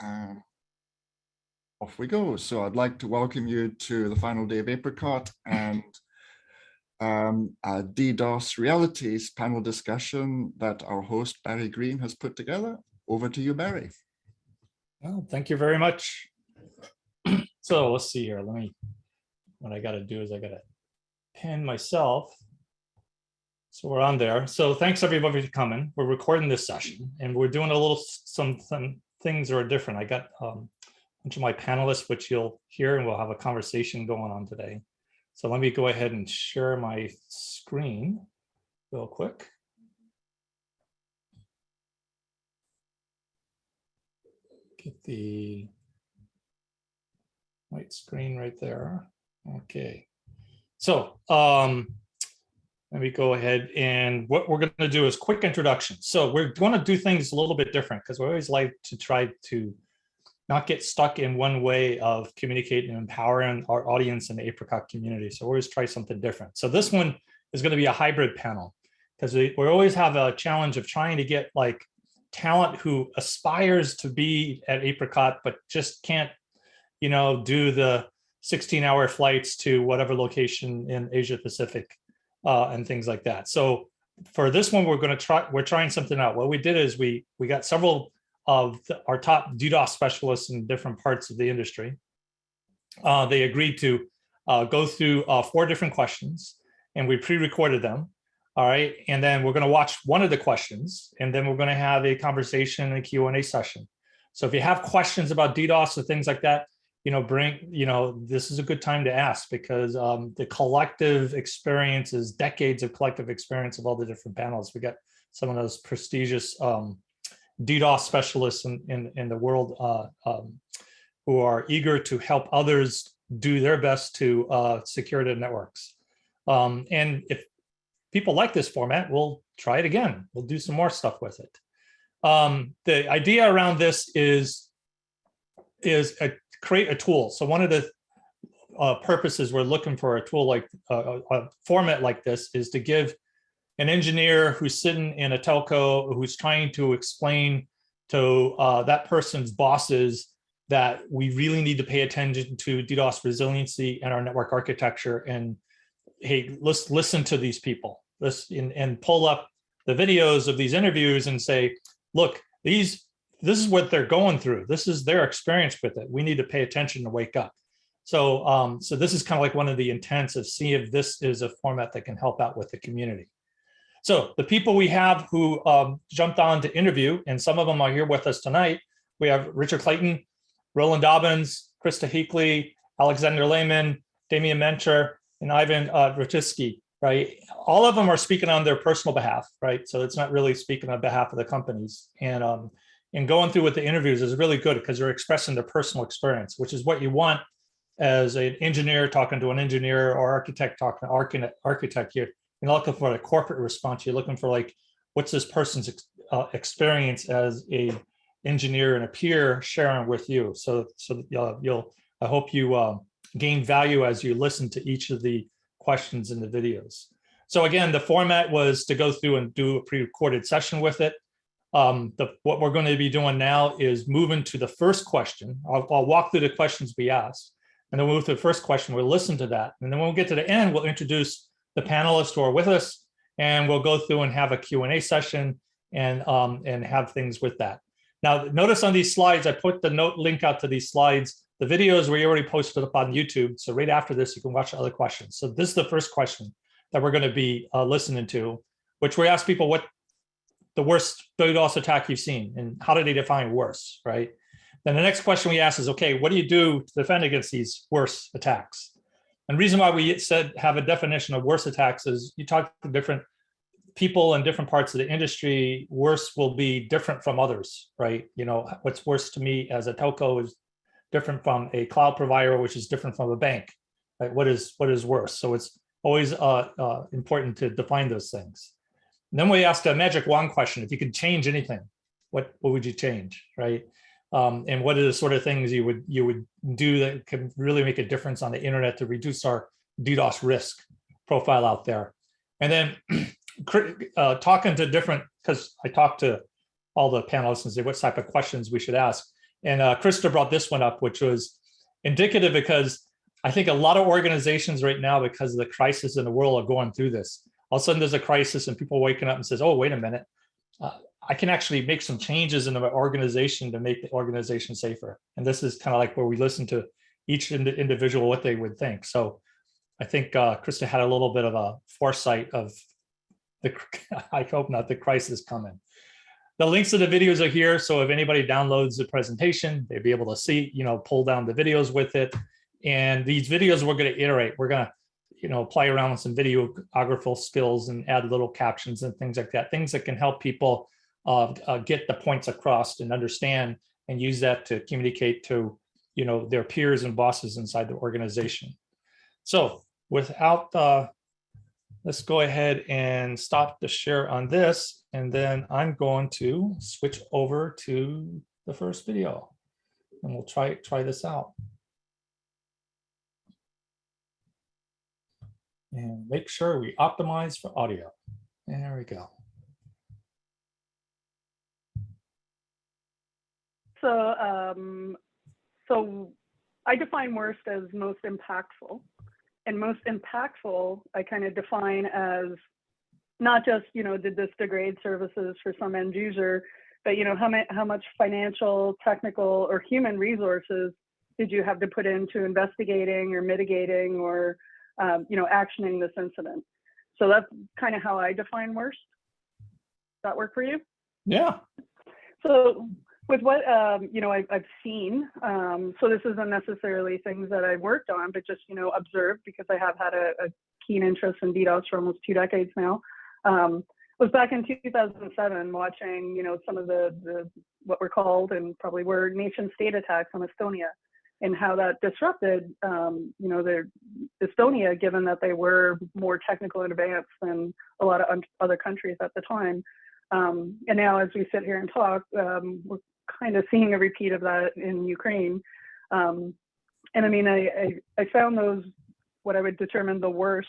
off we go. So I'd like to welcome you to the final day of APRICOT and a DDoS Realities panel discussion that our host, Barry Green, has put together. Over to you, Barry. Well, thank you very much. So let's see here. What I got to do is I got to pin myself. So we're on there. So thanks everybody for coming. We're recording this session and we're doing a little, some things that are different. I got a bunch of my panelists, which you'll hear, and we'll have a conversation going on today. So let me go ahead and share my screen real quick. Get the white screen right there. Okay. So let me go ahead, and what we're going to do is quick introduction. So we're going to do things a little bit different because we always like to try to not get stuck in one way of communicating and empowering our audience in the APRICOT community. So we always try something different. So this one is going to be a hybrid panel because we always have a challenge of trying to get like talent who aspires to be at APRICOT but just can't, you know, do the 16-hour flights to whatever location in Asia Pacific and things like that. So for this one, we're trying something out. What we did is we got several of our top DDoS specialists in different parts of the industry. They agreed to go through 4 different questions, and we pre-recorded them. All right, and then we're going to watch one of the questions, and then we're going to have a conversation and a Q&A session. So if you have questions about DDoS or things like that, you know, this is a good time to ask, because the collective experience is decades of collective experience of all the different panels. We got some of those prestigious DDoS specialists in the world who are eager to help others do their best to secure their networks. And if people like this format, we'll try it again. We'll do some more stuff with it. The idea around this is create a tool. So one of the purposes we're looking for a tool like a format like this is to give an engineer who's sitting in a telco who's trying to explain to that person's bosses that we really need to pay attention to DDoS resiliency and our network architecture, and hey, let's listen to these people. And pull up the videos of these interviews and say, look, this is what they're going through. This is their experience with it. We need to pay attention to wake up. So, so this is kind of like one of the intents of seeing if this is a format that can help out with the community. So the people we have who jumped on to interview, and some of them are here with us tonight. We have Richard Clayton, Roland Dobbins, Krista Heakley, Alexander Lehman, Damian Mencher, and Ivan Rachitsky, right? All of them are speaking on their personal behalf, right? So it's not really speaking on behalf of the companies. And going through with the interviews is really good because they're expressing their personal experience, which is what you want as an engineer talking to an engineer, or architect talking to architect. You're not looking for a corporate response. You're looking for like, what's this person's experience as a engineer and a peer sharing with you. So I hope you gain value as you listen to each of the questions in the videos. So again, the format was to go through and do a pre-recorded session with it. What we're going to be doing now is moving to the first question. I'll walk through the questions we asked, and then we'll move to the first question. We'll listen to that. And then when we get to the end, we'll introduce the panelists who are with us, and we'll go through and have a Q&A session and have things with that. Now, notice on these slides, I put the link out to these slides. The videos we already posted up on YouTube. So right after this, you can watch the other questions. So this is the first question that we're going to be listening to, which we ask people what the worst DDoS attack you've seen and how do they define worse, right? Then the next question we ask is, okay, what do you do to defend against these worse attacks? And the reason why we said have a definition of worse attacks is you talk to different people in different parts of the industry, worse will be different from others, right? You know, what's worse to me as a telco is different from a cloud provider, which is different from a bank, right? What is worse? So it's always important to define those things. And then we asked a magic wand question. If you could change anything, what would you change, right? And what are the sort of things you would do that can really make a difference on the internet to reduce our DDoS risk profile out there? And then talking to different, because I talked to all the panelists and say what type of questions we should ask. And Krista brought this one up, which was indicative because I think a lot of organizations right now, because of the crisis in the world, are going through this. All of a sudden there's a crisis and people waking up and says, oh, wait a minute. I can actually make some changes in the organization to make the organization safer. And this is kind of like where we listen to each individual, what they would think. So I think Krista had a little bit of a foresight of the, I hope not, the crisis coming. The links to the videos are here. So if anybody downloads the presentation, they'll be able to see, pull down the videos with it. And these videos, we're going to iterate. We're going to, play around with some videographical skills and add little captions and things like that. Things that can help people get the points across and understand and use that to communicate to, their peers and bosses inside the organization. So without, let's go ahead and stop the share on this. And then I'm going to switch over to the first video and we'll try this out. And make sure we optimize for audio. There we go. So I define worst as most impactful. And most impactful, I kind of define as not just, did this degrade services for some end user, but, how much financial, technical, or human resources did you have to put into investigating or mitigating or, actioning this incident? So that's kind of how I define worst. Does that work for you? Yeah. So with what, I've seen, so this isn't necessarily things that I've worked on, but just, observed, because I have had a keen interest in DDoS for almost 2 decades now. Was back in 2007 watching, some of the what were called and probably were nation state attacks on Estonia, and how that disrupted, their Estonia, given that they were more technical and advanced than a lot of other countries at the time. And now as we sit here and talk, we're kind of seeing a repeat of that in Ukraine. And I mean, I found those what I would determine the worst,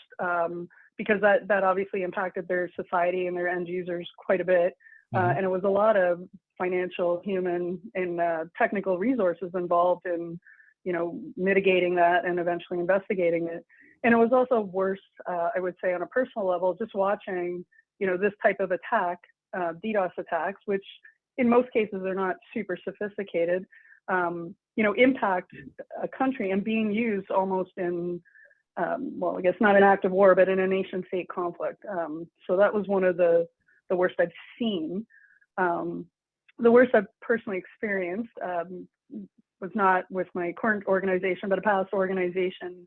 because that obviously impacted their society and their end users quite a bit. And it was a lot of financial, human, and technical resources involved in, mitigating that and eventually investigating it. And it was also worse, I would say, on a personal level, just watching, this type of attack, DDoS attacks, which in most cases are not super sophisticated, impact a country and being used almost in, well, I guess not an act of war, but in a nation state conflict. So that was one of the worst I've seen. The worst I've personally experienced was not with my current organization, but a past organization.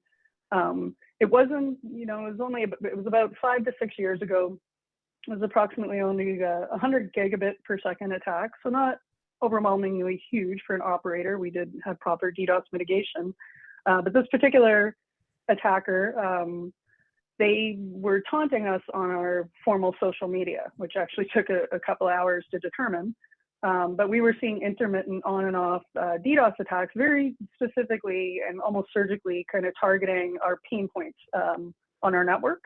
It wasn't, it was about 5 to 6 years ago. It was approximately only 100 gigabit per second attack. So not overwhelmingly huge for an operator. We did have proper DDoS mitigation. But this particular attacker, they were taunting us on our formal social media, which actually took a couple hours to determine. But we were seeing intermittent on and off DDoS attacks, very specifically and almost surgically kind of targeting our pain points on our network.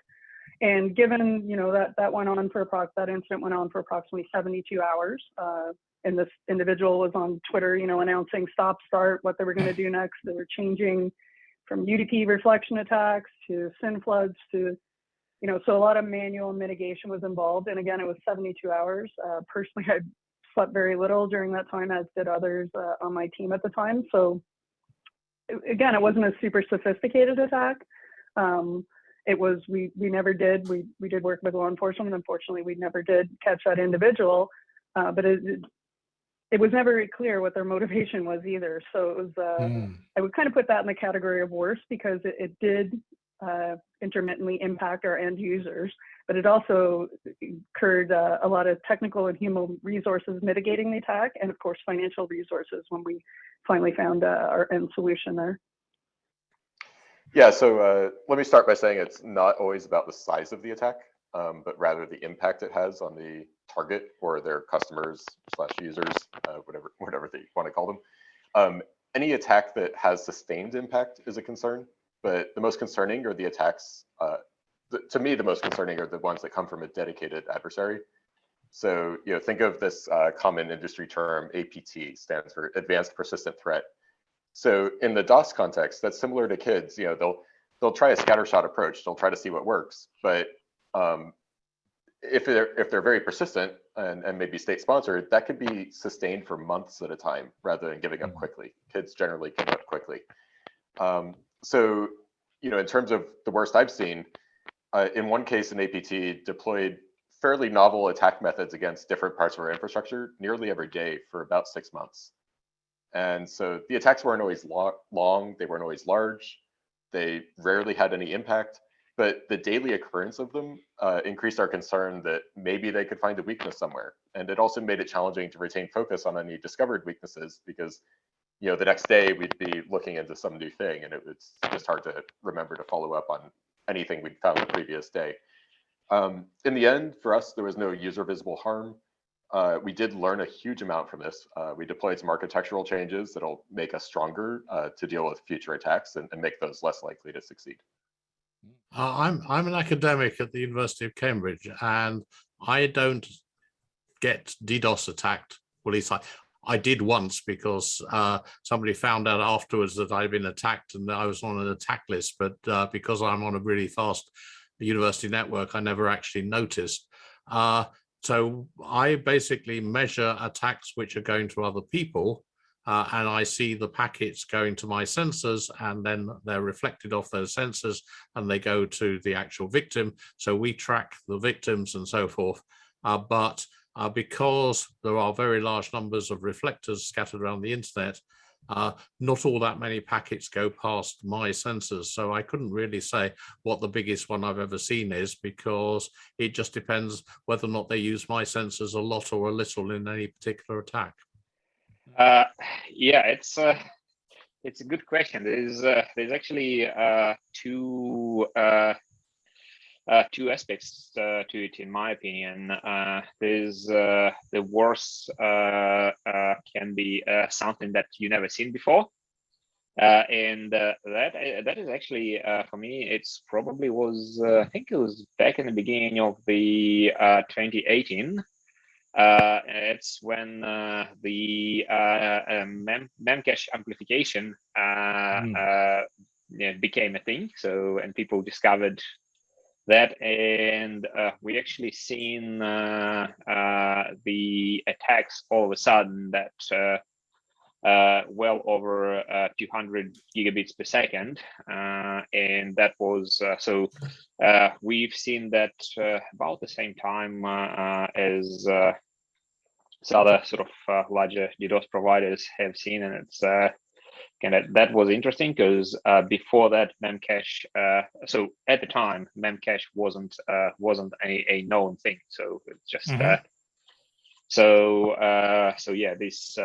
And given, that went on for that incident went on for approximately 72 hours. And this individual was on Twitter, announcing stop, start, what they were going to do next. They were changing from UDP reflection attacks to SYN floods to, so a lot of manual mitigation was involved. And again, it was 72 hours. Personally, I slept very little during that time, as did others on my team at the time. So again, it wasn't a super sophisticated attack. It was, we never did, we did work with law enforcement. Unfortunately, we never did catch that individual, but it was never very clear what their motivation was either. So it was, I would kind of put that in the category of worse, because it did intermittently impact our end users, but it also incurred a lot of technical and human resources mitigating the attack, and of course, financial resources when we finally found our end solution there. Yeah, so let me start by saying it's not always about the size of the attack, but rather the impact it has on the target or their customers / users, whatever they want to call them. Any attack that has sustained impact is a concern, but the most concerning are the attacks. To me, the most concerning are the ones that come from a dedicated adversary. So, think of this common industry term, APT, stands for Advanced Persistent Threat. So in the DOS context, that's similar to kids. They'll try a scattershot approach. They'll try to see what works. But if they're very persistent and maybe state sponsored, that could be sustained for months at a time rather than giving up quickly. Kids generally give up quickly. So, in terms of the worst I've seen, in one case, an APT deployed fairly novel attack methods against different parts of our infrastructure nearly every day for about 6 months. And so the attacks weren't always long, they weren't always large, they rarely had any impact, but the daily occurrence of them increased our concern that maybe they could find a weakness somewhere. And it also made it challenging to retain focus on any discovered weaknesses because the next day we'd be looking into some new thing and it's just hard to remember to follow up on anything we'd found the previous day. In the end, for us, there was no user visible harm. We did learn a huge amount from this. We deployed some architectural changes that'll make us stronger to deal with future attacks and make those less likely to succeed. I'm an academic at the University of Cambridge, and I don't get DDoS attacked. Well, at least I did once because somebody found out afterwards that I'd been attacked and I was on an attack list. But because I'm on a really fast university network, I never actually noticed. So I basically measure attacks which are going to other people, and I see the packets going to my sensors, and then they're reflected off those sensors and they go to the actual victim. So we track the victims and so forth. But because there are very large numbers of reflectors scattered around the internet, not all that many packets go past my sensors. So I couldn't really say what the biggest one I've ever seen is, because it just depends whether or not they use my sensors a lot or a little in any particular attack. Yeah, it's a good question. There's actually two aspects to it, in my opinion. There's the worst can be something that you never seen before, and that is actually for me. It's probably was I think it was back in the beginning of the 2018. It's when the memcache amplification became a thing. So, and people discovered that, and we actually seen the attacks all of a sudden that well over 200 gigabits per second, and that was so we've seen that about the same time as other sort of larger DDoS providers have seen, and it's that was interesting because before that memcache, so at the time memcache wasn't a known thing, so it's just so yeah, this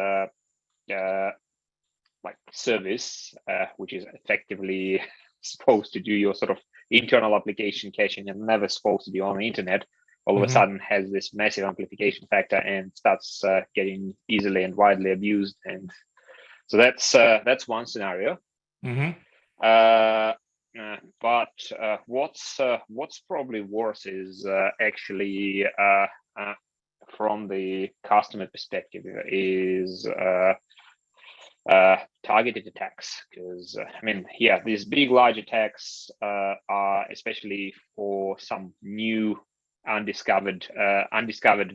like service which is effectively supposed to do your sort of internal application caching and never supposed to be on the internet, all of a sudden has this massive amplification factor and starts getting easily and widely abused. And so that's one scenario. But what's probably worse is actually from the customer perspective is targeted attacks, because I mean, yeah, these big large attacks are especially for some new undiscovered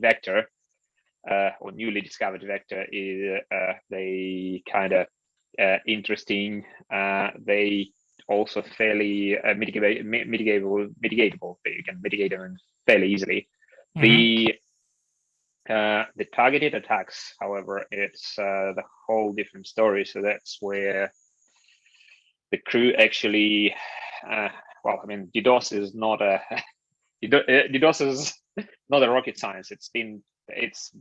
vector or newly discovered vector is they kind of interesting. They also fairly mitigatable. You can mitigate them fairly easily. The targeted attacks, however, it's the whole different story. So that's where the crew actually, well, I mean, DDoS is not a DDoS is not a rocket science. It's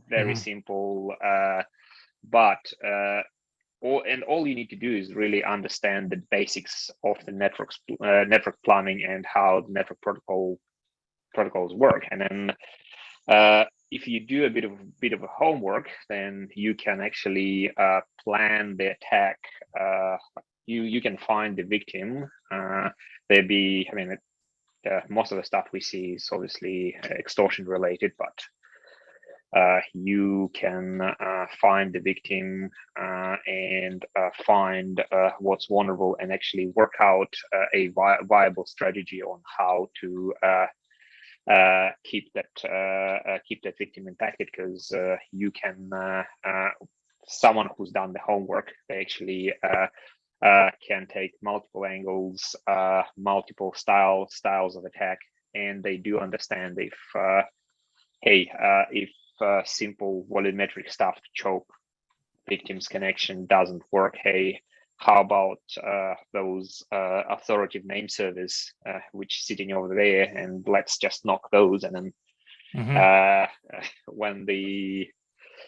very simple, but all you need to do is really understand the basics of the network planning and how the network protocols work, and then if you do a bit of a homework, then you can actually plan the attack. You can find the victim. Most of the stuff we see is obviously extortion related, but you can find the victim and find what's vulnerable and actually work out a viable strategy on how to keep that victim impacted, because you can someone who's done the homework, they actually can take multiple angles, multiple styles of attack, and they do understand if if simple volumetric stuff to choke victims connection doesn't work, hey, how about those authoritative name servers which sitting over there, and let's just knock those, and then when the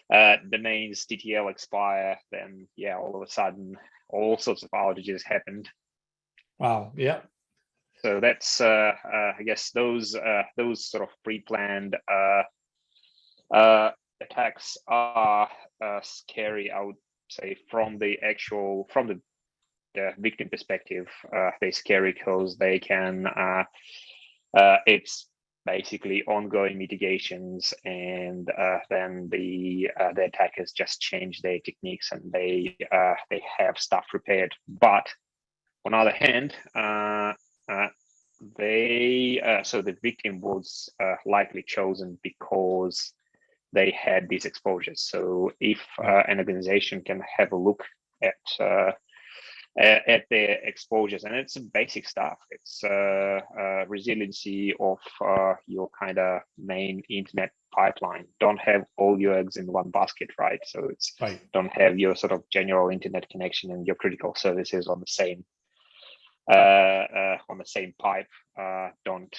domains TTL expire, then yeah, all of a sudden all sorts of outages happened. Wow. Yeah. So that's I guess those sort of pre-planned attacks are scary, I would say, from the victim perspective. They're scary because they can it's basically ongoing mitigations, and then the attackers just change their techniques and they have stuff repaired. But on the other hand, so the victim was likely chosen because they had these exposures. So if an organization can have a look at their exposures, and it's basic stuff. It's resiliency of your kind of main internet pipeline. Don't have all your eggs in one basket, right? So it's don't have your sort of general internet connection and your critical services on the same pipe. Don't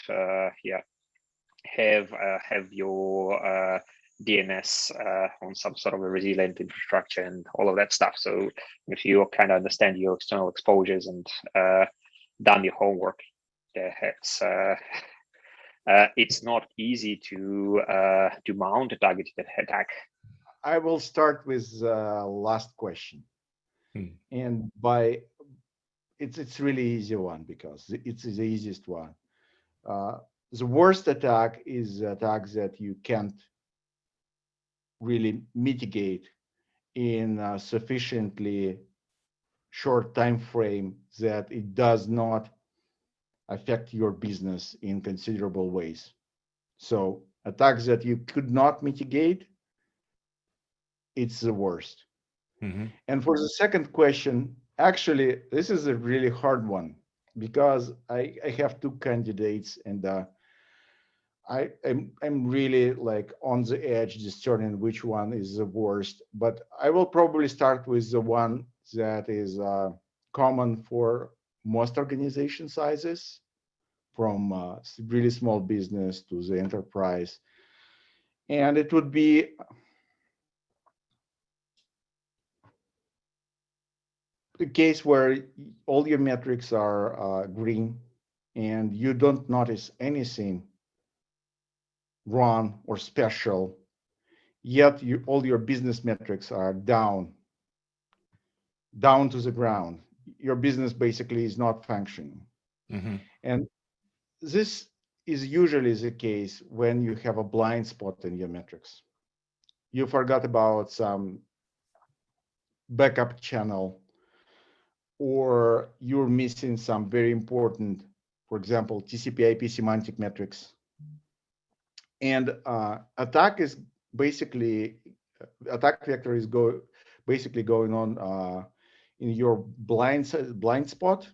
have your DNS on some sort of a resilient infrastructure and all of that stuff. So if you kind of understand your external exposures and done your homework, it's not easy to mount a targeted attack. I will start with the last question, and it's really easy one because it's the easiest one. The worst attack is attacks that you can't really mitigate in a sufficiently short time frame that it does not affect your business in considerable ways. So attacks that you could not mitigate, it's the worst. And for the second question, actually, this is a really hard one because I have two candidates, and I'm really like on the edge discerning which one is the worst, but I will probably start with the one that is common for most organization sizes, from really small business to the enterprise. And it would be a case where all your metrics are green and you don't notice anything wrong or special, yet all your business metrics are down to the ground. Your business basically is not functioning. And this is usually the case when you have a blind spot in your metrics. You forgot about some backup channel, or you're missing some very important, for example, TCP/IP semantic metrics. And attack vector is basically going on in your blind spot,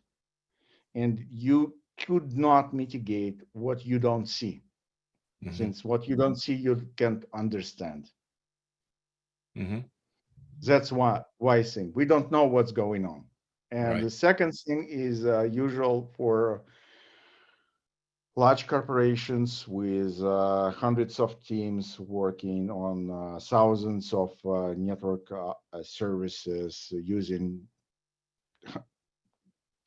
and you could not mitigate what you don't see, since what you don't see you can't understand. That's why thing we don't know what's going on. And the second thing is usual for large corporations with hundreds of teams working on thousands of network services, using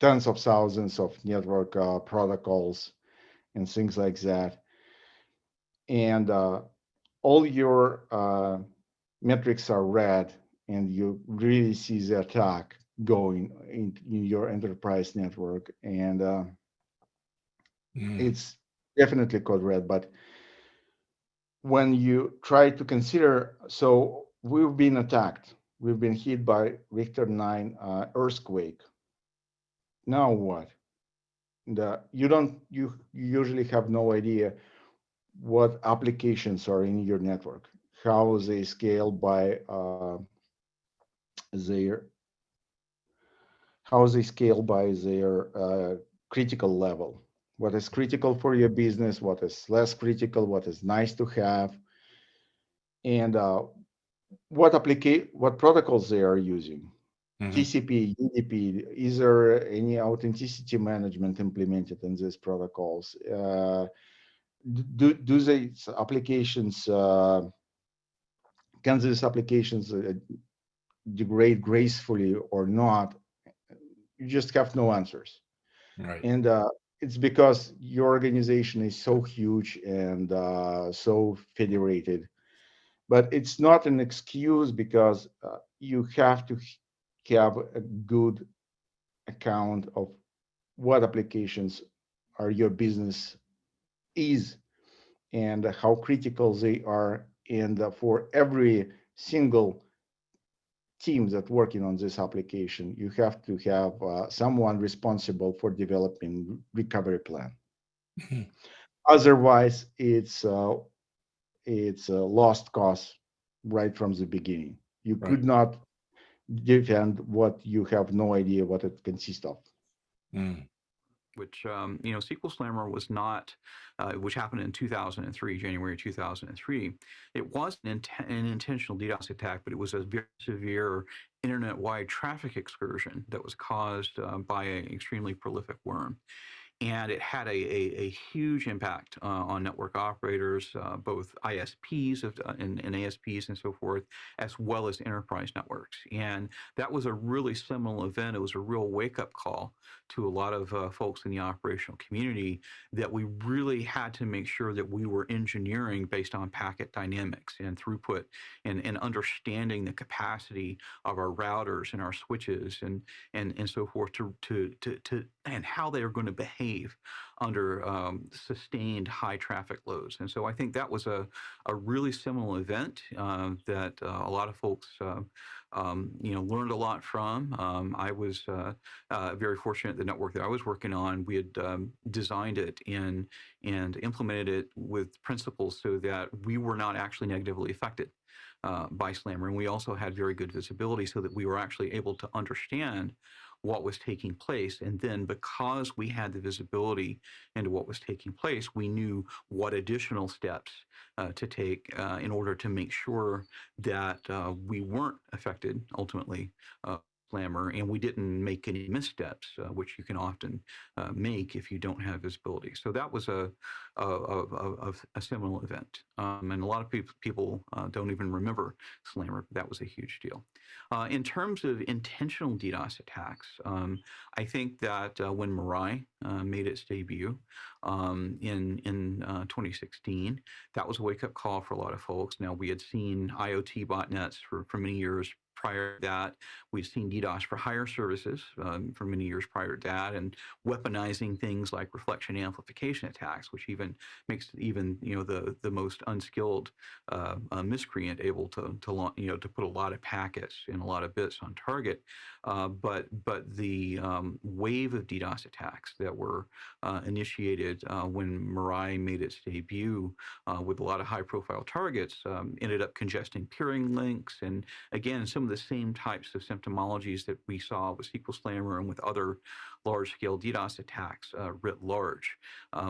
tens of thousands of network protocols and things like that. And all your metrics are red, and you really see the attack going in your enterprise network. And it's definitely code red, but when you try to consider, so we've been attacked, we've been hit by Richter 9 earthquake. Now what? You usually have no idea what applications are in your network, how they scale by their critical level. What is critical for your business, what is less critical, what is nice to have, and what protocols they are using. TCP, UDP, is there any authenticity management implemented in these protocols? Do these applications, can these applications degrade gracefully or not? You just have no answers. Right. And it's because your organization is so huge and so federated. But it's not an excuse, because you have to have a good account of what applications are your business is and how critical they are. And for every single team that working on this application, you have to have someone responsible for developing recovery plan. Otherwise, it's a lost cause right from the beginning. You could not defend what you have no idea what it consists of. Which, SQL Slammer was not, which happened in 2003, January 2003. It was an intentional DDoS attack, but it was a very severe internet-wide traffic excursion that was caused by an extremely prolific worm. And it had a huge impact on network operators, both ISPs and ASPs and so forth, as well as enterprise networks. And that was a really seminal event. It was a real wake-up call to a lot of folks in the operational community that we really had to make sure that we were engineering based on packet dynamics and throughput and understanding the capacity of our routers and our switches and so forth and how they are going to behave under sustained high traffic loads. And so I think that was a really seminal event that a lot of folks learned a lot from. I was very fortunate. The network that I was working on, we had designed it and implemented it with principles so that we were not actually negatively affected by Slammer. And we also had very good visibility so that we were actually able to understand what was taking place. And then because we had the visibility into what was taking place, we knew what additional steps to take in order to make sure that we weren't affected ultimately Slammer, and we didn't make any missteps, which you can often make if you don't have visibility. So that was a seminal event, and a lot of people don't even remember Slammer. But that was a huge deal. In terms of intentional DDoS attacks, I think that when Mirai made its debut in 2016, that was a wake-up call for a lot of folks. Now, we had seen IoT botnets for many years prior to that. We've seen DDoS for hire services for many years prior to that, and weaponizing things like reflection amplification attacks, which even makes the most unskilled miscreant able to put a lot of packets and a lot of bits on target. But the wave of DDoS attacks that were initiated when Mirai made its debut with a lot of high-profile targets ended up congesting peering links, and again, some of the same types of symptomologies that we saw with SQL Slammer and with other large-scale DDoS attacks writ large.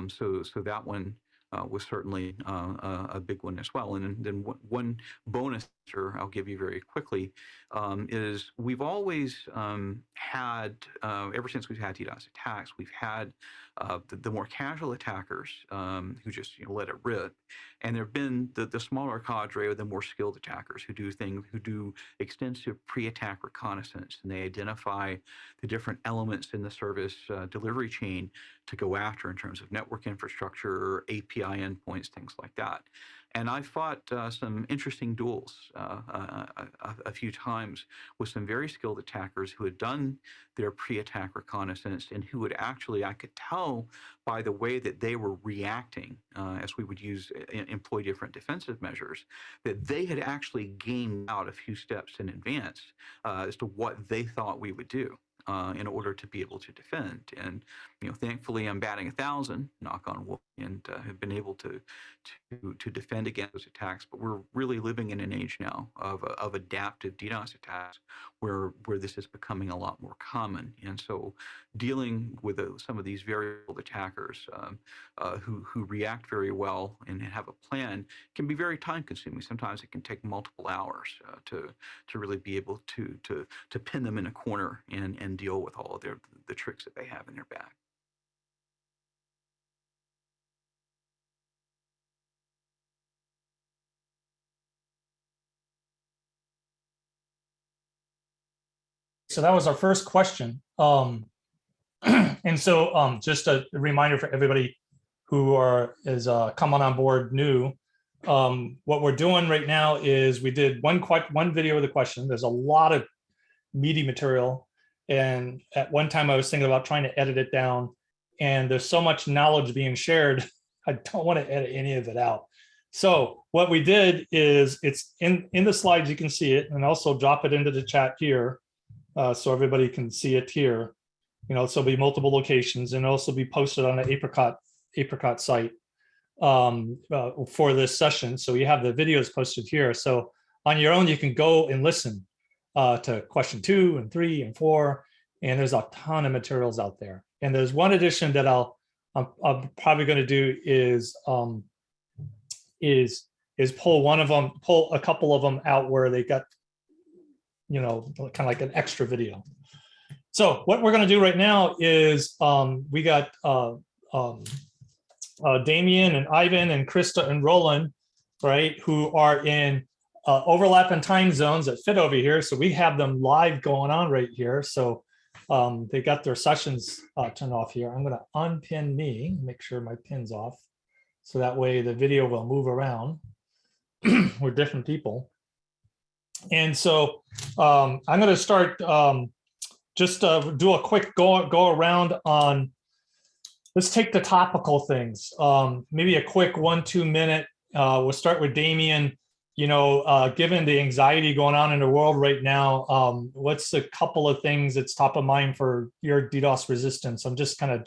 So that one was certainly a big one as well. And then one bonus I'll give you very quickly is we've always had, ever since we've had DDoS attacks, we've had the more casual attackers who just let it rip, and there have been the smaller cadre of the more skilled attackers who do extensive pre-attack reconnaissance, and they identify the different elements in the service delivery chain to go after in terms of network infrastructure, API endpoints, things like that. And I fought some interesting duels a few times with some very skilled attackers who had done their pre-attack reconnaissance and who would actually, I could tell by the way that they were reacting as we would employ different defensive measures, that they had actually gamed out a few steps in advance as to what they thought we would do in order to be able to defend. And thankfully, I'm batting 1,000, knock on wood, and have been able to defend against those attacks. But we're really living in an age now of adaptive DDoS attacks, where this is becoming a lot more common. And so, dealing with some of these very old attackers who react very well and have a plan can be very time-consuming. Sometimes it can take multiple hours to really be able to pin them in a corner and deal with all of the tricks that they have in their bag. So that was our first question. And so just a reminder for everybody who is coming on board new, what we're doing right now is we did one video of the question. There's a lot of meaty material. And at one time I was thinking about trying to edit it down, and there's so much knowledge being shared, I don't want to edit any of it out. So what we did is it's in the slides, you can see it, and also drop it into the chat here so everybody can see it here. So it'll be multiple locations, and also be posted on the APRICOT site for this session. So you have the videos posted here. So on your own, you can go and listen to question 2 and 3 and 4, and there's a ton of materials out there. And there's one addition that I'm probably going to do is pull a couple of them out where they got kind of like an extra video. So what we're going to do right now is we got Damien and Ivan and Krista and Roland, right, who are in overlapping time zones that fit over here. So we have them live going on right here. So they got their sessions turned off here. I'm going to unpin me, make sure my pin's off. So that way the video will move around. We're different people. And so I'm going to start just do a quick go around on, let's take the topical things. Maybe a quick 1-2 minute. We'll start with Damien. Given the anxiety going on in the world right now, what's a couple of things that's top of mind for your DDoS resistance? I'm just kind of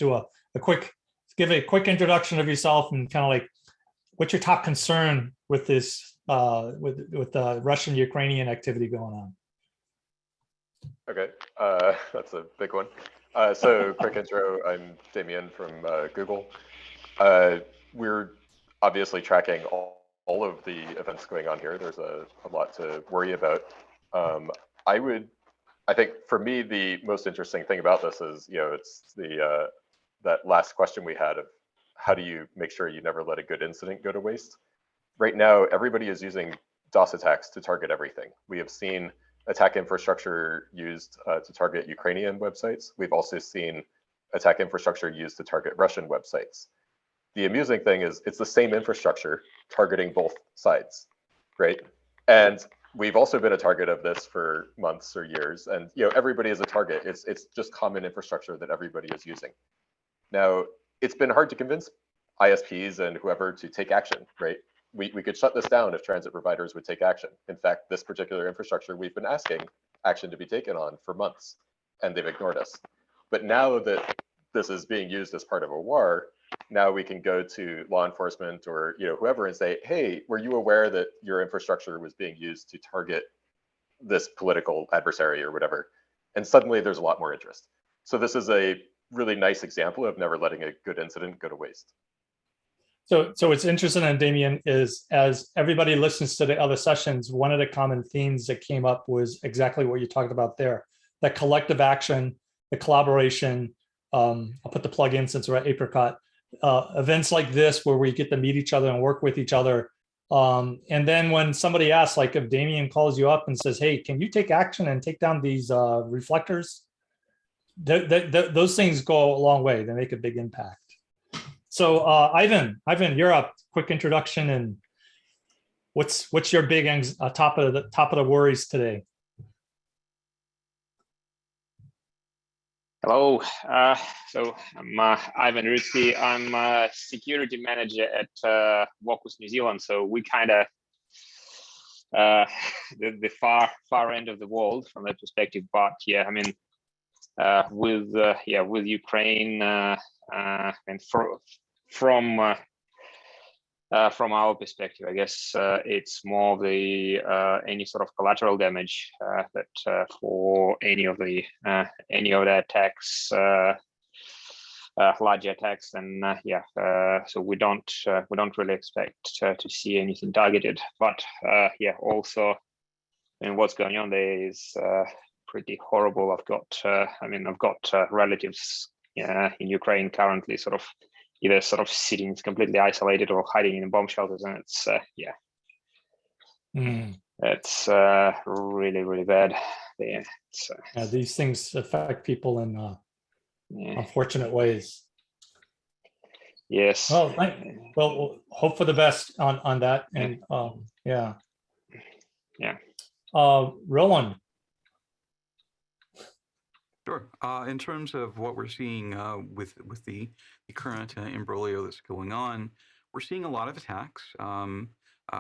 give a quick introduction of yourself and kind of like, what's your top concern with this, with the Russian-Ukrainian activity going on? Okay, that's a big one. So quick intro, I'm Damien from Google. We're obviously tracking all of the events going on here. There's a lot to worry about. I think for me, the most interesting thing about this is, it's that last question we had of how do you make sure you never let a good incident go to waste? Right now, everybody is using DOS attacks to target everything. We have seen attack infrastructure used to target Ukrainian websites. We've also seen attack infrastructure used to target Russian websites. The amusing thing is it's the same infrastructure targeting both sides, right? And we've also been a target of this for months or years. And everybody is a target. It's just common infrastructure that everybody is using. Now, it's been hard to convince ISPs and whoever to take action, right? We could shut this down if transit providers would take action. In fact, this particular infrastructure, we've been asking action to be taken on for months, and they've ignored us. But now that this is being used as part of a war, now we can go to law enforcement or whoever and say, hey, were you aware that your infrastructure was being used to target this political adversary or whatever? And suddenly there's a lot more interest. So this is a really nice example of never letting a good incident go to waste. So what's interesting on Damien is, as everybody listens to the other sessions, one of the common themes that came up was exactly what you talked about there, that collective action, the collaboration. I'll put the plug in since we're at APRICOT. Events like this where we get to meet each other and work with each other. And then when somebody asks, like if Damien calls you up and says, hey, can you take action and take down these reflectors? Those things go a long way. They make a big impact. So Ivan, you're up. Quick introduction and what's your big top of the worries today? Hello, so I'm Ivan Rutsky. I'm a security manager at Vocus New Zealand. So we kind of the far end of the world from that perspective. But yeah, I mean, with Ukraine and from our perspective, I guess it's more of the any sort of collateral damage that for any of the attacks, larger attacks, and so we don't really expect to see anything targeted. But also, and what's going on there is pretty horrible. I've got relatives in Ukraine currently, sort of either sort of sitting completely isolated or hiding in bomb shelters, and it's it's really, really bad. Yeah, these things affect people in unfortunate ways. Yes. Well, hope for the best on that, and Rowan. Sure. In terms of what we're seeing with the current imbroglio that's going on, we're seeing a lot of attacks.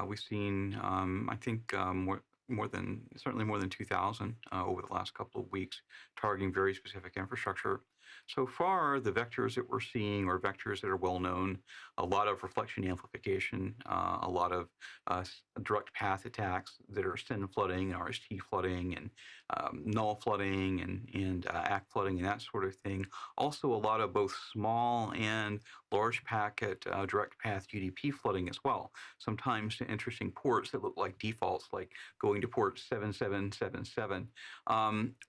We've seen, I think, certainly more than 2,000 over the last couple of weeks, targeting very specific infrastructure. So far, the vectors that we're seeing are vectors that are well known. A lot of reflection amplification, a lot of direct path attacks that are SYN flooding, and RST flooding, and null flooding, and ACK flooding, and that sort of thing. Also, a lot of both small and large packet direct path UDP flooding as well. Sometimes to interesting ports that look like defaults, like going to port 7777.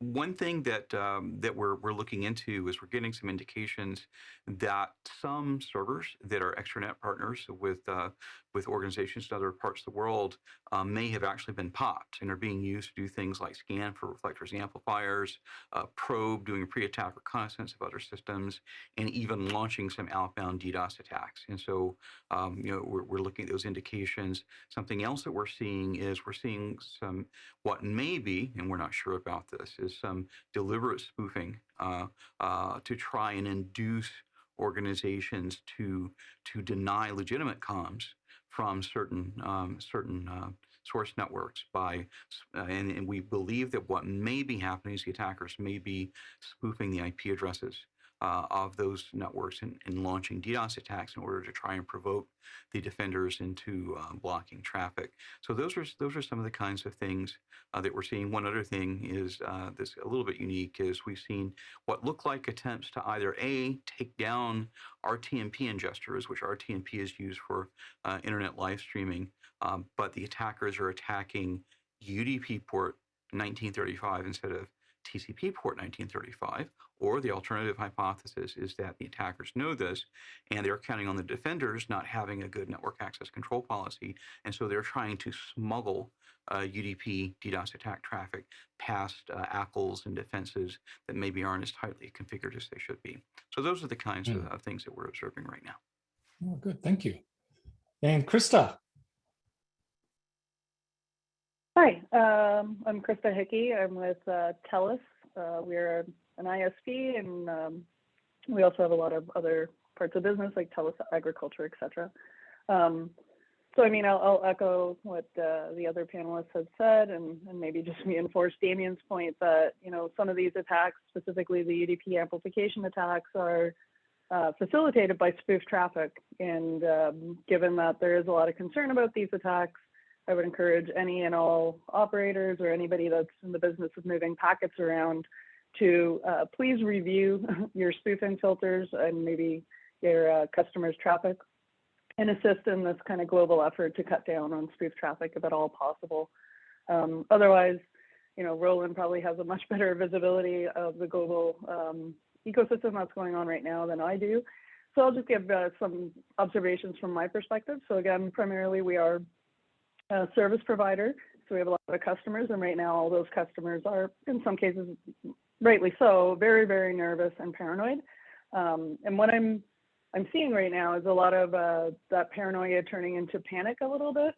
One thing that we're looking into is we're getting some indications that some servers that are extranet partners with organizations in other parts of the world may have actually been popped and are being used to do things like scan for reflectors and amplifiers, probe, doing a pre-attack reconnaissance of other systems, and even launching some outbound DDoS attacks. And so, we're looking at those indications. Something else that we're seeing is some what may be, and we're not sure about this, is some deliberate spoofing to try and induce organizations to deny legitimate comms from certain source networks and we believe that what may be happening is the attackers may be spoofing the IP addresses of those networks and launching DDoS attacks in order to try and provoke the defenders into blocking traffic. So those are some of the kinds of things that we're seeing. One other thing is this a little bit unique is we've seen what look like attempts to either take down RTMP ingesters, which RTMP is used for internet live streaming, but the attackers are attacking UDP port 1935 instead of TCP port 1935, or the alternative hypothesis is that the attackers know this and they're counting on the defenders not having a good network access control policy, and so they're trying to smuggle UDP DDoS attack traffic past ACLs and defenses that maybe aren't as tightly configured as they should be. So those are the kinds of things that we're observing right now. Oh, good, thank you. And Krista. Hi, I'm Krista Hickey. I'm with TELUS. We're an ISP, and we also have a lot of other parts of business like TELUS Agriculture, et cetera. So, I mean, I'll echo what the other panelists have said, and maybe just reinforce Damien's point that, some of these attacks, specifically the UDP amplification attacks, are facilitated by spoof traffic. And given that there is a lot of concern about these attacks, I would encourage any and all operators or anybody that's in the business of moving packets around to please review your spoofing filters and maybe your customers' traffic, and assist in this kind of global effort to cut down on spoof traffic if at all possible. Otherwise, Roland probably has a much better visibility of the global ecosystem that's going on right now than I do. So I'll just give some observations from my perspective. So again, primarily we are a service provider, so we have a lot of customers, and right now all those customers are, in some cases, rightly so, very, very nervous and paranoid. And what I'm seeing right now is a lot of that paranoia turning into panic a little bit,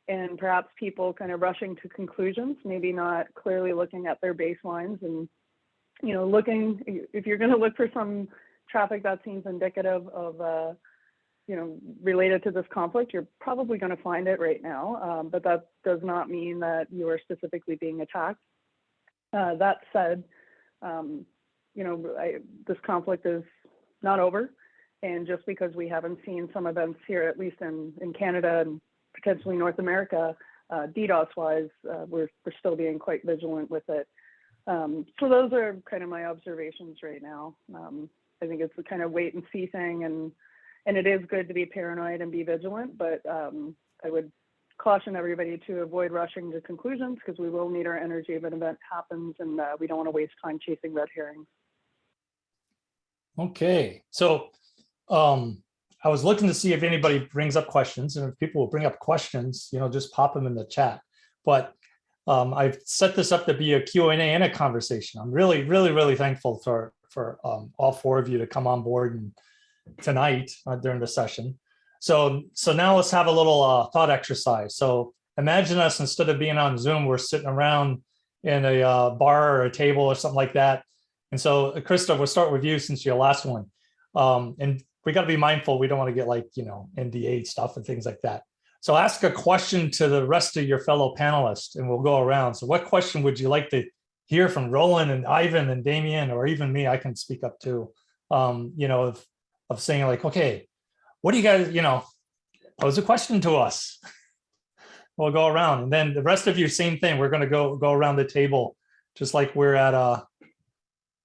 and perhaps people kind of rushing to conclusions, maybe not clearly looking at their baselines and, you know, looking, if you're going to look for some traffic that seems indicative of, you know, related to this conflict, you're probably going to find it right now, but that does not mean that you are specifically being attacked. That said, you know, this conflict is not over. And just because we haven't seen some events here, at least in Canada and potentially North America, DDoS-wise, we're still being quite vigilant with it. So those are kind of my observations right now. I think it's a kind of wait and see thing, and it is good to be paranoid and be vigilant, but I would caution everybody to avoid rushing to conclusions, because we will need our energy if an event happens, and we don't want to waste time chasing red herrings. Okay, so I was looking to see if anybody brings up questions, and if people will bring up questions, you know, just pop them in the chat. But I've set this up to be a Q&A and a conversation. I'm really, really, really thankful for all four of you to come on board tonight during the session. So now let's have a little thought exercise. So imagine us, instead of being on Zoom, we're sitting around in a bar or a table or something like that. And so, Krista, we'll start with you since you're the last one. And we got to be mindful. We don't want to get, like, you know, NDA stuff and things like that. So ask a question to the rest of your fellow panelists, and we'll go around. So what question would you like to hear from Roland and Ivan and Damien, or even me? I can speak up too. You know, of saying, like, okay, what do you guys, you know, pose a question to us. We'll go around, and then the rest of you, same thing. We're going to go around the table, just like we're at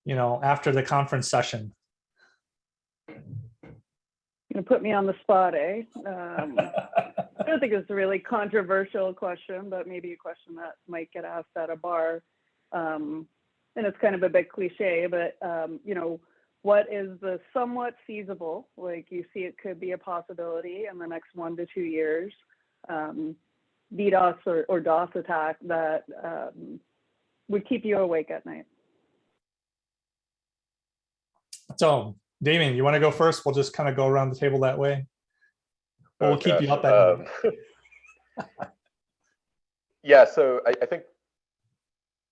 you know, after the conference session. You're gonna put me on the spot, eh? I don't think it's a really controversial question, but maybe a question that might get asked at a bar. And it's kind of a bit cliche, but you know, what is the somewhat feasible, like you see it could be a possibility in the next 1 to 2 years, DDoS or DOS attack that would keep you awake at night? So, Damien, you want to go first? We'll just kind of go around the table that way. We'll keep you up at night. Yeah, so I think,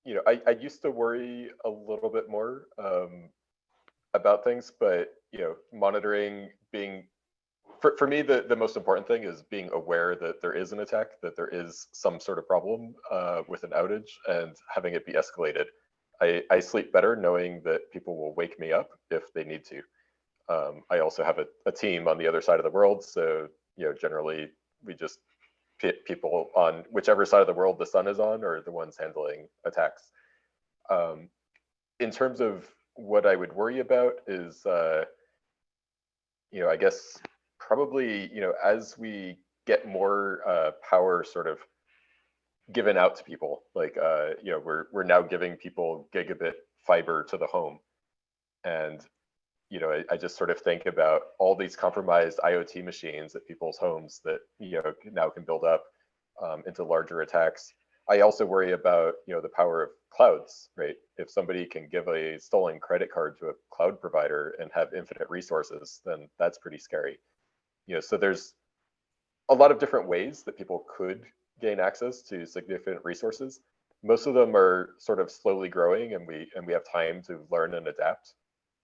you know, I used to worry a little bit more about things, but, you know, monitoring, being, for me, the most important thing is being aware that there is an attack, that there is some sort of problem with an outage, and having it be escalated. I sleep better knowing that people will wake me up if they need to. I also have a team on the other side of the world, so, you know, generally we just pit people on whichever side of the world the sun is on, or the ones handling attacks. In terms of what I would worry about is, you know, I guess probably, you know, as we get more power sort of given out to people, like, you know, we're now giving people gigabit fiber to the home, and, you know, I just sort of think about all these compromised IoT machines at people's homes that, you know, now can build up into larger attacks. I also worry about, you know, the power of clouds, right? If somebody can give a stolen credit card to a cloud provider and have infinite resources, then that's pretty scary. You know, so there's a lot of different ways that people could gain access to significant resources. Most of them are sort of slowly growing, and we have time to learn and adapt.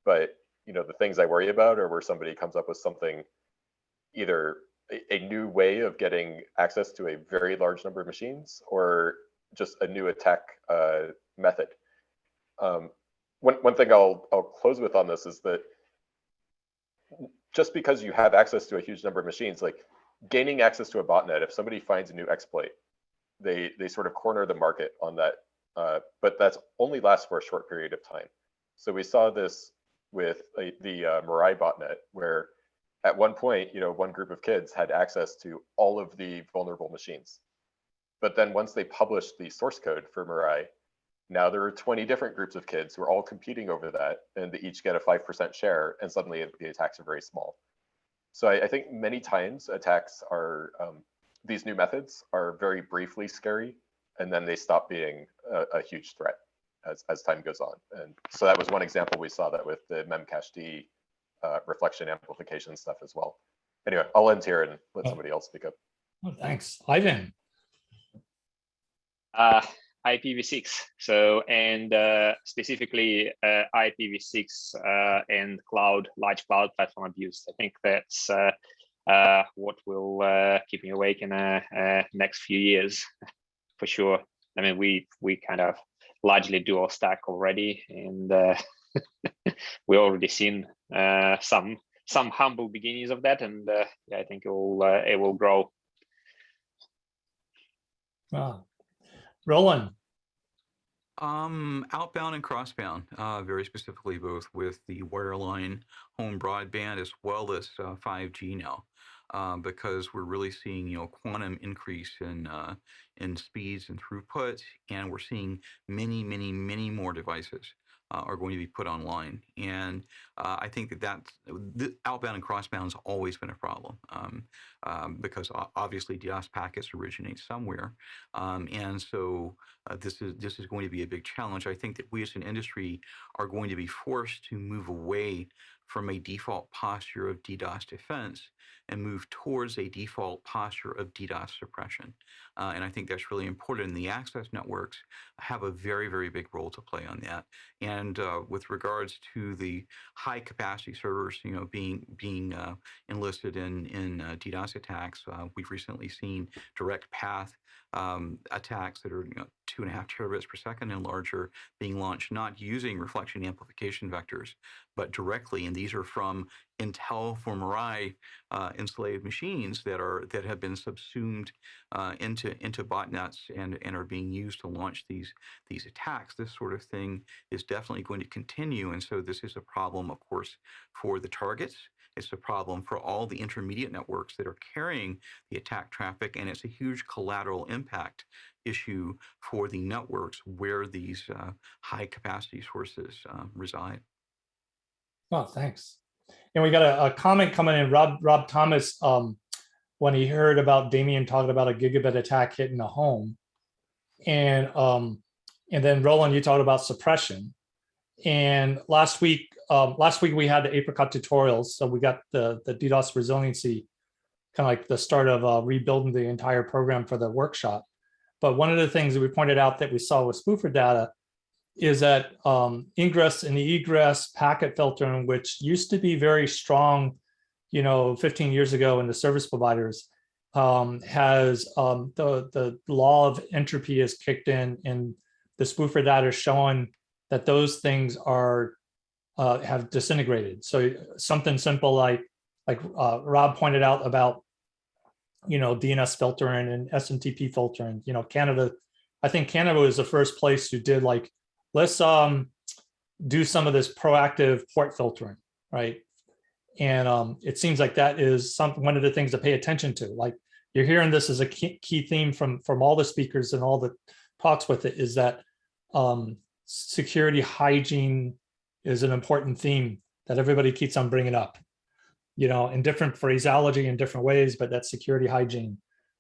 But, you know, the things I worry about are where somebody comes up with something, either a new way of getting access to a very large number of machines, or just a new attack method. One thing I'll close with on this is that just because you have access to a huge number of machines, like gaining access to a botnet, if somebody finds a new exploit, they sort of corner the market on that, but that's only lasts for a short period of time. So we saw this with the Mirai botnet, where at one point, you know, one group of kids had access to all of the vulnerable machines. But then once they published the source code for Mirai, now there are 20 different groups of kids who are all competing over that, and they each get a 5% share, and suddenly the attacks are very small. So I think many times attacks are, these new methods are very briefly scary, and then they stop being a huge threat as time goes on. And so that was one example we saw that with the memcached reflection amplification stuff as well. Anyway, I'll end here and let somebody else speak up. Oh, thanks. Ivan. IPv6. So, and specifically IPv6 and large cloud platform abuse. I think that's what will keep me awake in the next few years, for sure. I mean, we kind of largely dual stack already, and we already seen some humble beginnings of that, and yeah, I think it will grow. Wow. Roland. Outbound and crossbound, very specifically both with the wireline home broadband as well as 5G now, because we're really seeing quantum increase in speeds and throughput, and we're seeing many more devices are going to be put online. And I think that's outbound and crossbound has always been a problem, because obviously DDoS packets originate somewhere, and so this is going to be a big challenge. I think that we as an industry are going to be forced to move away from a default posture of DDoS defense and move towards a default posture of DDoS suppression. And I think that's really important. And the access networks have a very big role to play on that. And with regards to the high capacity servers, being enlisted in DDoS attacks, we've recently seen direct path attacks that are 2.5 terabits per second and larger being launched, not using reflection amplification vectors, but directly. And these are from Intel for Mirai enslaved machines that have been subsumed into botnets and are being used to launch these attacks. This sort of thing is definitely going to continue, and so this is a problem, of course, for the targets. It's a problem for all the intermediate networks that are carrying the attack traffic, and it's a huge collateral impact issue for the networks where these high capacity sources reside. Oh, thanks. And we got a comment coming in, Rob Thomas, when he heard about Damien talking about a gigabit attack hitting a home. And then Roland, you talked about suppression. And last week we had the APRICOT tutorials. So we got the DDoS resiliency, kind of like the start of rebuilding the entire program for the workshop. But one of the things that we pointed out that we saw with spoofer data is that ingress and egress packet filtering, which used to be very strong, 15 years ago in the service providers, has the law of entropy has kicked in, and the spoofer data is showing that those things have disintegrated. So something simple like Rob pointed out about DNS filtering and SMTP filtering. Canada, I think Canada was the first place who did let's do some of this proactive port filtering, right? And it seems like that is one of the things to pay attention to. Like you're hearing this as a key theme from all the speakers and all the talks with it, is that security hygiene is an important theme that everybody keeps on bringing up, in different phraseology in different ways, but that's security hygiene.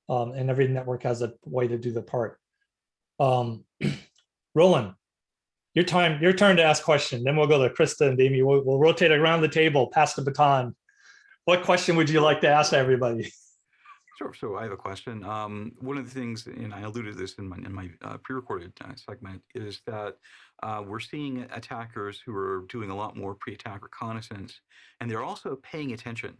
And every network has a way to do the part. Roland, your turn to ask question. Then we'll go to Krista and Damien. We'll rotate around the table, pass the baton. What question would you like to ask everybody? Sure. So I have a question. One of the things, and I alluded to this in my pre-recorded segment, is that we're seeing attackers who are doing a lot more pre-attack reconnaissance, and they're also paying attention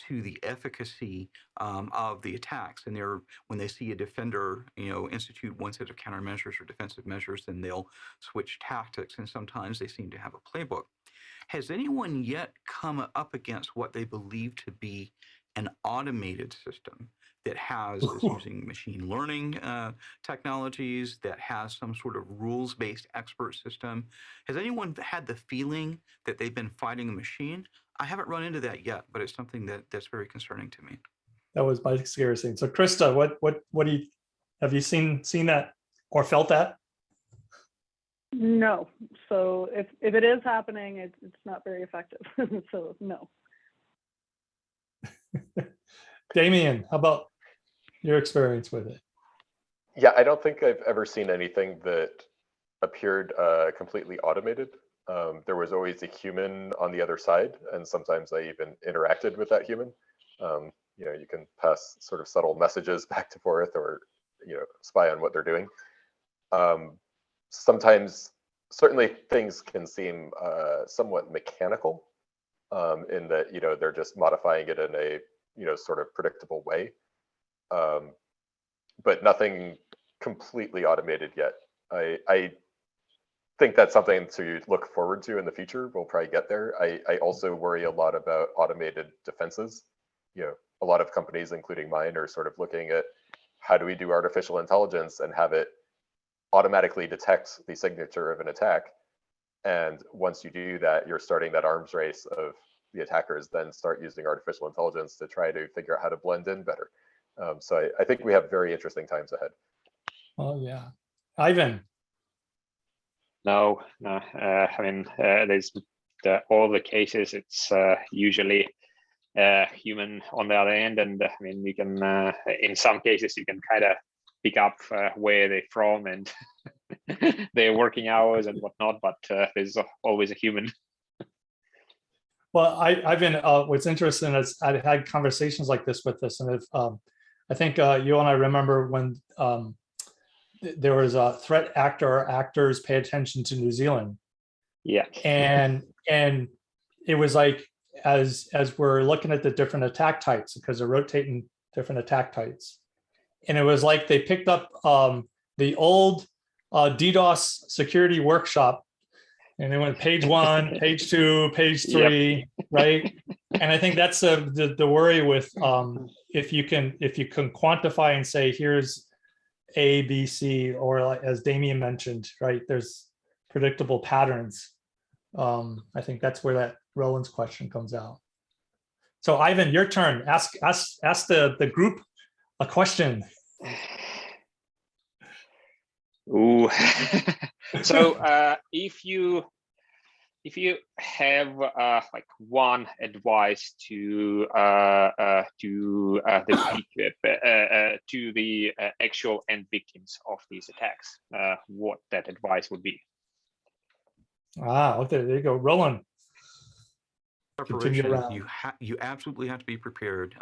to the efficacy of the attacks. And when they see a defender, institute one set of countermeasures or defensive measures, then they'll switch tactics, and sometimes they seem to have a playbook. Has anyone yet come up against what they believe to be an automated system that is using machine learning technologies, that has some sort of rules-based expert system? Has anyone had the feeling that they've been fighting a machine? I haven't run into that yet, but it's something that's very concerning to me. That was my scary thing. So Krista, what do you, have you seen that or felt that? No. So if it is happening, it's not very effective. So no. Damien, how about your experience with it? Yeah, I don't think I've ever seen anything that appeared completely automated. There was always a human on the other side, and sometimes I even interacted with that human. You can pass sort of subtle messages back and forth, or spy on what they're doing. Sometimes, certainly things can seem somewhat mechanical in that, they're just modifying it in a, sort of predictable way. But nothing completely automated yet. I think that's something to look forward to in the future. We'll probably get there. I also worry a lot about automated defenses. A lot of companies, including mine, are sort of looking at how do we do artificial intelligence and have it automatically detect the signature of an attack. And once you do that, you're starting that arms race of the attackers then start using artificial intelligence to try to figure out how to blend in better. So I think we have very interesting times ahead. Oh yeah, Ivan. No. I mean, there's all the cases. It's usually human on the other end, and I mean, you can in some cases you can kind of pick up where they're from and their working hours and whatnot, but there's always a human. Well, I've been. What's interesting is I've had conversations like this with this, and I think you and I remember when there was a threat actor or actors pay attention to New Zealand. Yeah. And it was like as we're looking at the different attack types, because they're rotating different attack types, and it was like they picked up the old DDoS security workshop, and they went page 1, page 2, page 3, yep. Right? And I think that's the worry with if you can quantify and say here's A, B, C, or like, as Damien mentioned, right? There's predictable patterns. I think that's where that Roland's question comes out. So Ivan, your turn. Ask the group a question. Ooh. So if you have like one advice to the actual end victims of these attacks, what that advice would be? Okay, there you go, Roland. Preparation. You absolutely have to be prepared.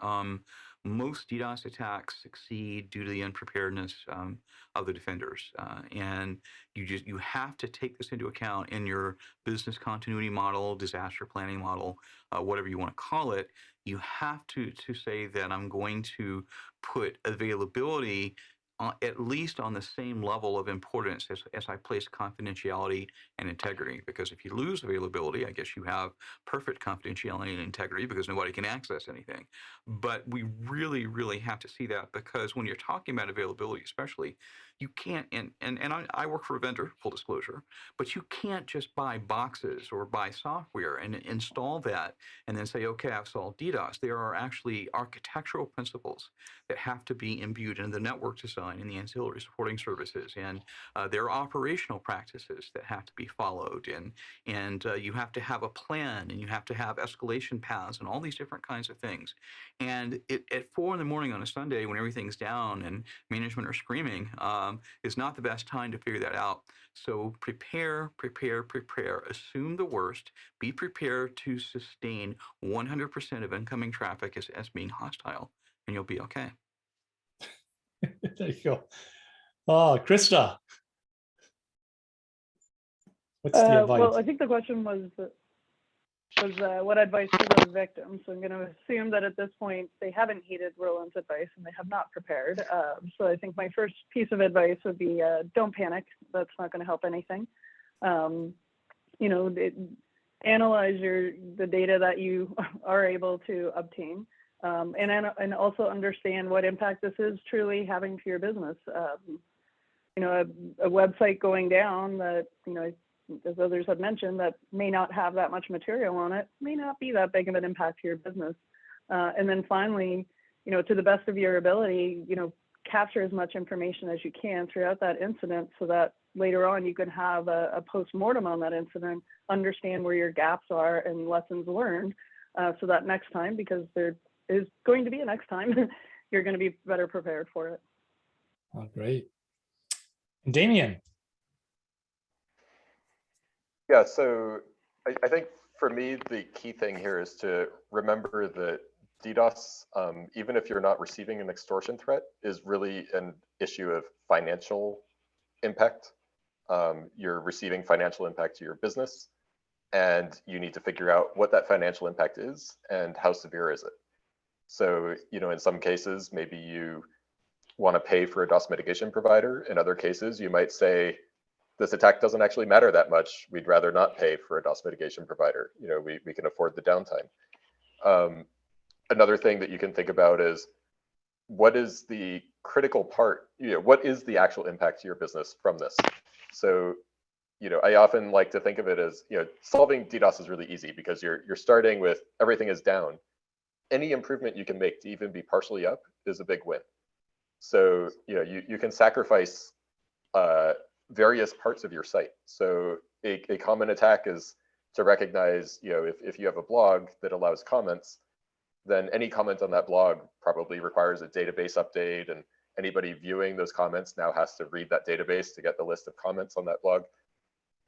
Most DDoS attacks succeed due to the unpreparedness of the defenders, and you have to take this into account in your business continuity model, disaster planning model, whatever you want to call it. You have to say that I'm going to put availability at least on the same level of importance as I place confidentiality and integrity. Because if you lose availability, I guess you have perfect confidentiality and integrity because nobody can access anything. But we really, really have to see that, because when you're talking about availability, especially, you can't, and I work for a vendor, full disclosure, but you can't just buy boxes or buy software and install that and then say, okay, I've solved DDoS. There are actually architectural principles that have to be imbued in the network design and the ancillary supporting services, and there are operational practices that have to be followed, and you have to have a plan, and you have to have escalation paths and all these different kinds of things. And at 4 in the morning on a Sunday, when everything's down and management are screaming, is not the best time to figure that out. So prepare, assume the worst, be prepared to sustain 100% of incoming traffic as being hostile, and you'll be okay. There you go. Oh, Krista. What's the advice? Well, I think the question was what advice to those victims? So I'm going to assume that at this point they haven't heeded Roland's advice and they have not prepared. So I think my first piece of advice would be don't panic. That's not going to help anything. Analyze the data that you are able to obtain, and also understand what impact this is truly having to your business. A website going down that as others have mentioned, that may not have that much material on it, may not be that big of an impact to your business. And then finally, to the best of your ability, capture as much information as you can throughout that incident, so that later on you can have a post-mortem on that incident, understand where your gaps are and lessons learned, so that next time, because there is going to be a next time, you're going to be better prepared for it. Oh, great. And Damien. Yeah, so I think for me, the key thing here is to remember that DDoS, even if you're not receiving an extortion threat, is really an issue of financial impact. You're receiving financial impact to your business, and you need to figure out what that financial impact is and how severe is it. So, in some cases, maybe you want to pay for a DOS mitigation provider. In other cases, you might say, this attack doesn't actually matter that much. We'd rather not pay for a DOS mitigation provider. We can afford the downtime. Another thing that you can think about is, what is the critical part? What is the actual impact to your business from this? So, I often like to think of it as, solving DDoS is really easy because you're starting with everything is down. Any improvement you can make to even be partially up is a big win. So, you can sacrifice various parts of your site. So a common attack is to recognize, if you have a blog that allows comments, then any comment on that blog probably requires a database update, and anybody viewing those comments now has to read that database to get the list of comments on that blog.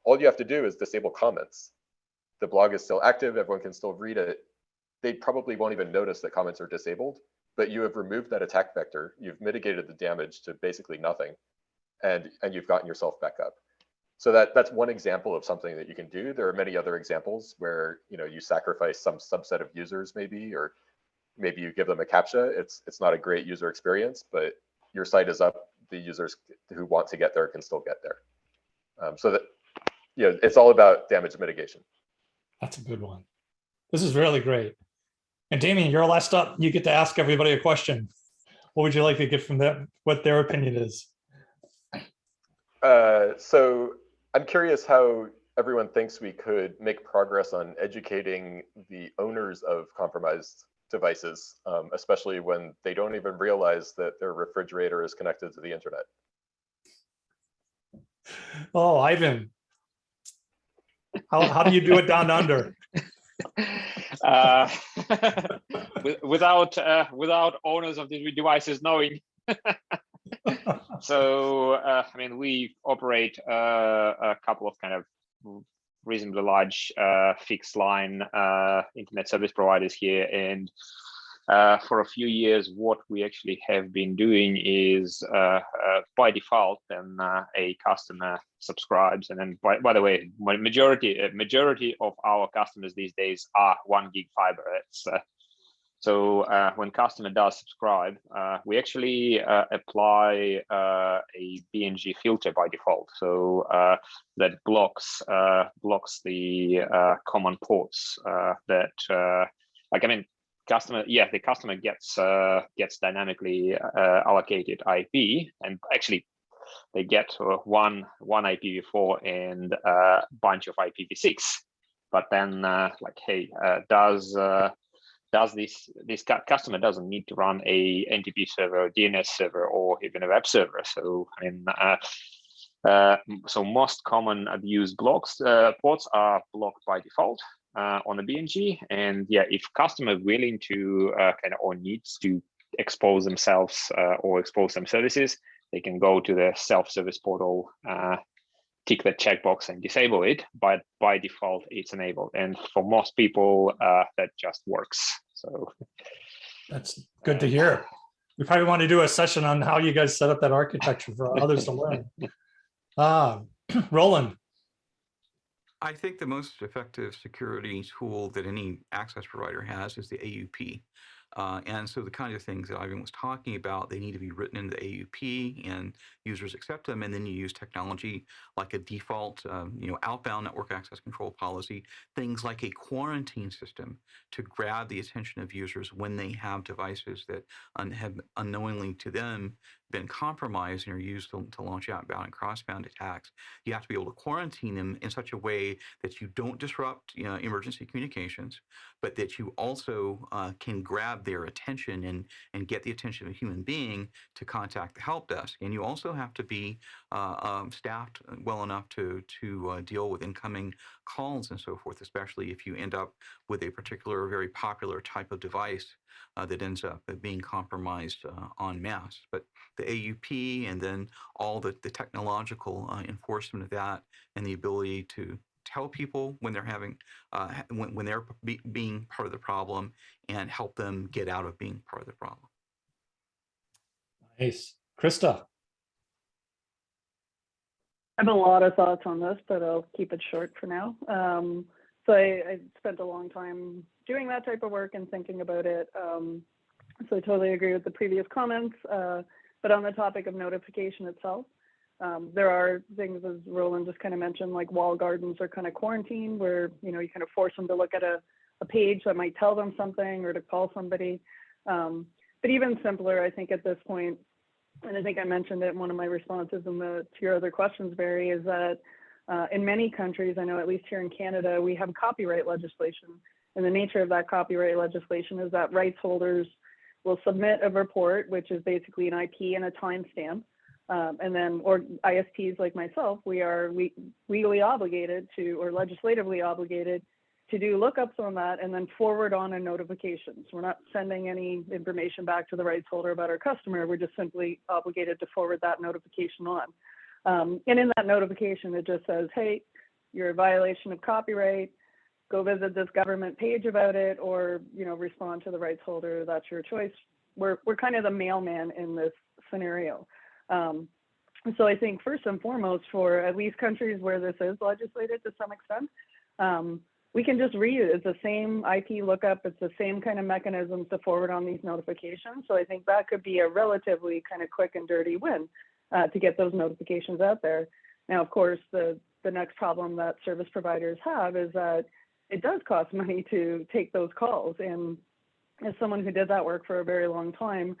All you have to do is disable comments. The blog is still active, everyone can still read it. They probably won't even notice that comments are disabled, but you have removed that attack vector, you've mitigated the damage to basically nothing, and you've gotten yourself back up. So that's one example of something that you can do. There are many other examples where you sacrifice some subset of users maybe, or maybe you give them a CAPTCHA. It's not a great user experience, but your site is up. The users who want to get there can still get there. So that it's all about damage mitigation. That's a good one. This is really great. And Damien, you're last up. You get to ask everybody a question. What would you like to get from them? What their opinion is? So I'm curious how everyone thinks we could make progress on educating the owners of compromised devices, especially when they don't even realize that their refrigerator is connected to the internet. Oh, Ivan, how do you do it down under? Without owners of these devices knowing. So, we operate a couple of kind of reasonably large fixed line internet service providers here, and for a few years, what we actually have been doing is by default, then a customer subscribes, and then by the way, majority of our customers these days are 1 gig fiber. So when customer does subscribe, we actually apply a BNG filter by default. So that blocks the common ports that the customer gets dynamically allocated IP, and actually they get one IPv4 and a bunch of IPv6. But then does this customer doesn't need to run a NTP server, DNS server, or even a web server. So so most common abused ports are blocked by default on the BNG. And if customer willing to or needs to expose themselves or expose some services, they can go to the self-service portal, tick the checkbox and disable it, but by default it's enabled. And for most people, that just works. So that's good to hear. We probably want to do a session on how you guys set up that architecture for others to learn. Roland. I think the most effective security tool that any access provider has is the AUP. And so the kind of things that Ivan was talking about, they need to be written in the AUP and users accept them. And then you use technology like a default, outbound network access control policy, things like a quarantine system to grab the attention of users when they have devices that have unknowingly to them been compromised and are used to launch outbound and crossbound attacks. You have to be able to quarantine them in such a way that you don't disrupt emergency communications, but that you also can grab their attention and get the attention of a human being to contact the help desk. And you also have to be staffed well enough to deal with incoming calls and so forth, especially if you end up with a particular very popular type of device that ends up being compromised en masse. But the AUP and then all the technological enforcement of that and the ability to tell people when they're having when they're being part of the problem and help them get out of being part of the problem. Nice. Krista. I have a lot of thoughts on this, but I'll keep it short for now. So I spent a long time doing that type of work and thinking about it. So I totally agree with the previous comments. But on the topic of notification itself, there are things, as Roland just kind of mentioned, like walled gardens are kind of quarantined, where you kind of force them to look at a page that might tell them something or to call somebody. But even simpler, I think at this point, and I think I mentioned it in one of my responses to your other questions, Barry, is that in many countries, I know at least here in Canada, we have copyright legislation. And the nature of that copyright legislation is that rights holders will submit a report, which is basically an IP and a timestamp. And then, or ISPs like myself, we are legally obligated to, or legislatively obligated to do lookups on that and then forward on a notification. So we're not sending any information back to the rights holder about our customer. We're just simply obligated to forward that notification on. And in that notification, it just says, hey, you're a violation of copyright. Go visit this government page about it, or respond to the rights holder. That's your choice. We're kind of the mailman in this scenario. So I think first and foremost, for at least countries where this is legislated to some extent, we can just reuse it's the same IP lookup. It's the same kind of mechanisms to forward on these notifications. So I think that could be a relatively kind of quick and dirty win to get those notifications out there. Now, of course, the next problem that service providers have is that it does cost money to take those calls. And as someone who did that work for a very long time,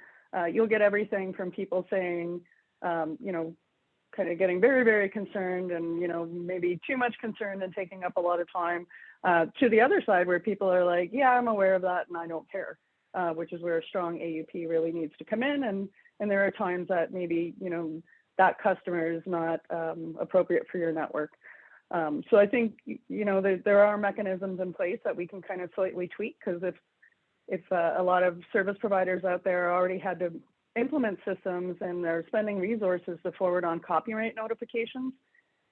you'll get everything from people saying, kind of getting very, very concerned and, maybe too much concerned and taking up a lot of time, to the other side where people are like, yeah, I'm aware of that and I don't care, which is where a strong AUP really needs to come in. And there are times that maybe, that customer is not appropriate for your network. So I think, there are mechanisms in place that we can kind of slightly tweak, because if a lot of service providers out there already had to implement systems and they're spending resources to forward on copyright notifications,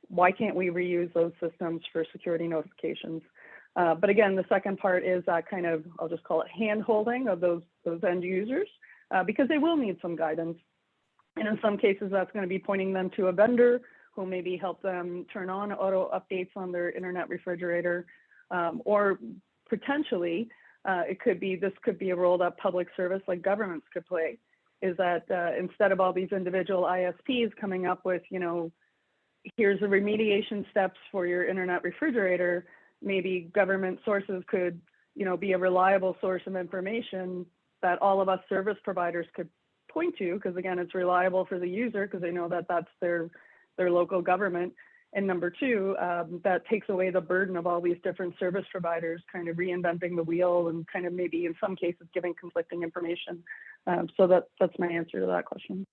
why can't we reuse those systems for security notifications? But again, the second part is that kind of, I'll just call it hand-holding of those end users, because they will need some guidance. And in some cases, that's going to be pointing them to a vendor who will maybe help them turn on auto updates on their internet refrigerator, or potentially this could be a rolled up public service like governments could play, is that instead of all these individual ISPs coming up with, here's the remediation steps for your internet refrigerator, maybe government sources could, be a reliable source of information that all of us service providers could point to, because again, it's reliable for the user because they know that that's their local government. And number two, that takes away the burden of all these different service providers kind of reinventing the wheel and kind of maybe in some cases giving conflicting information. So that's my answer to that question.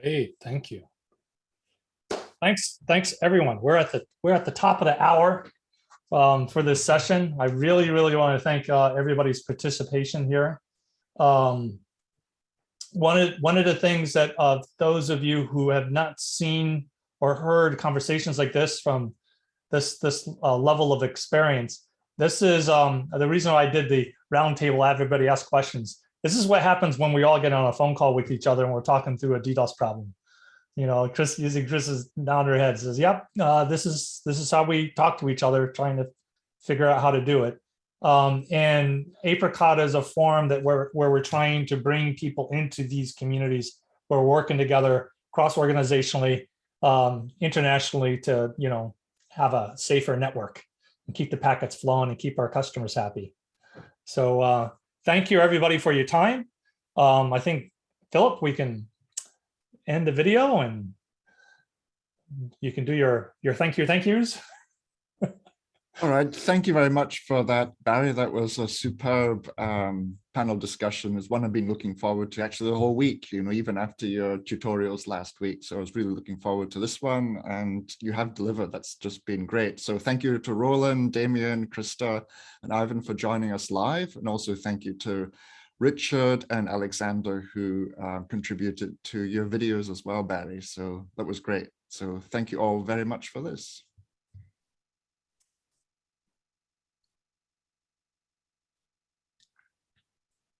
Great, thank you. Thanks everyone. We're at the top of the hour for this session. I really want to thank everybody's participation here. One of the things that those of you who have not seen or heard conversations like this from this level of experience, this is the reason why I did the roundtable, everybody ask questions. This is what happens when we all get on a phone call with each other and we're talking through a DDoS problem. Chris's nodding her head says, yep, this is how we talk to each other, trying to figure out how to do it. And APRICOT is a forum that where we're trying to bring people into these communities. We're working together cross-organizationally, internationally to, have a safer network and keep the packets flowing and keep our customers happy. So thank you everybody for your time. I think, Philip, we can end the video and you can do your thank yous. All right, thank you very much for that, Barry. That was a superb panel discussion. It's one I've been looking forward to actually the whole week, even after your tutorials last week. So I was really looking forward to this one, and you have delivered. That's just been great. So thank you to Roland, Damien, Krista, and Ivan for joining us live. And also thank you to Richard and Alexander, who contributed to your videos as well, Barry. So that was great. So thank you all very much for this.